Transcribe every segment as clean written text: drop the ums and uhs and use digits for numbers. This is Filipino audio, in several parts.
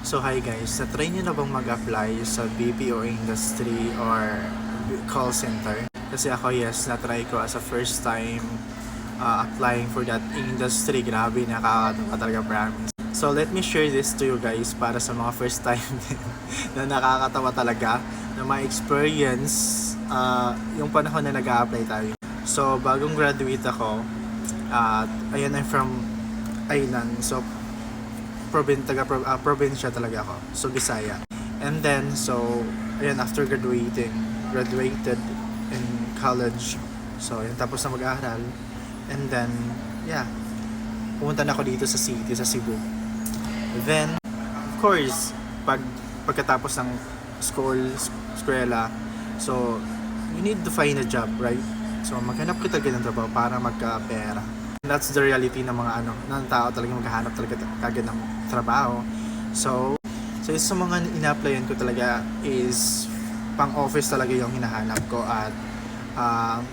So hi guys, na-try nyo na bang mag-apply sa BPO industry or call center? Kasi ako yes, na-try ko as a first time applying for that industry. Grabe, nakakatawa talaga, promise. So let me share this to you guys para sa mga first time din na nakakatawa talaga na ma-experience yung panahon na nag-a-apply tayo. So bagong graduate ako at ayun, I'm from Island. So probinsya talaga ako. So Bisaya. And then ayun, after graduated in college. So yun, tapos na mag-aaral. And then yeah, pumunta na ako dito sa city, sa Cebu. Then of course, pagkatapos ng eskwela, so you need to find a job, right? So maghanap ka talaga ng trabaho para magka-pera. That's the reality ng mga ng tao, talaga maghahanap talaga kagad ng trabaho. So isa sa mga ina-applyan ko talaga is pang office talaga yung hinahanap ko at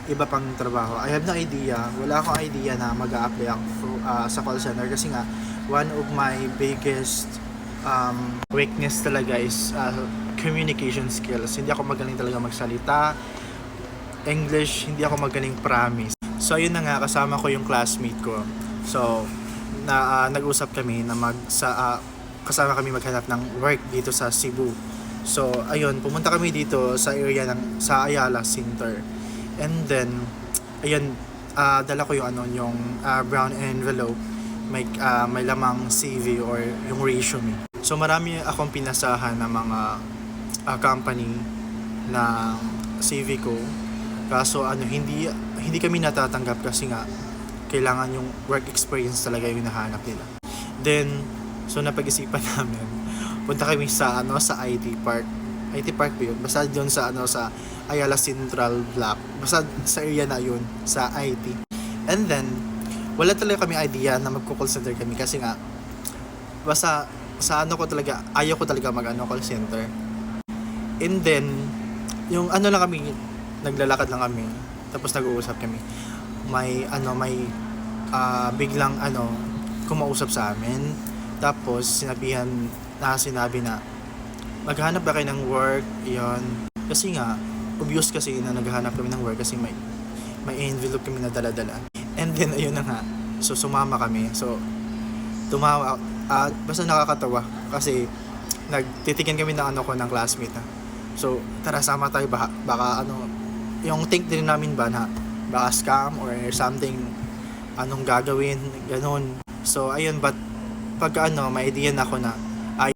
iba pang trabaho. I have no idea, wala akong idea na mag-a-apply ako sa call center kasi nga one of my biggest weakness talaga is communication skills. Hindi ako magaling talaga magsalita. English, hindi ako magaling, promise. So ayun na nga, kasama ko yung classmate ko. So nag-usap kami na kasama kami maghanap ng work dito sa Cebu. So ayun, pumunta kami dito sa area sa Ayala Center. And then ayun, dala ko yung brown envelope, may lamang CV or yung resume. So marami akong pinasahan ng mga company na CV ko. Kaso hindi kami natatanggap kasi nga kailangan yung work experience talaga yung hinahanap nila. Then so napag-isipan namin, punta kami sa IT Park. IT Park ba yun? Basta doon sa Ayala Central Block. Basta sa area na yun, sa IT. And then wala talaga kami idea na magko-call center kami kasi nga basta ayaw ko talaga call center. And then yung lang kami, naglalakad lang kami, tapos nag-uusap kami. May biglang kumausap sa amin, tapos sinabi na maghanap ba kayo ng work, yon. Kasi nga obvious kasi na naghahanap kami ng work kasi may envelope kami na dala-dala. And then ayun na nga, so sumama kami. So tumawa basta nakakatawa kasi nagtitikin kami ng ng classmate na. So tara, sama tayo, baka yung think din namin ba na baka scam or something, anong gagawin, ganun. So ayun, but pagka may idea na ako na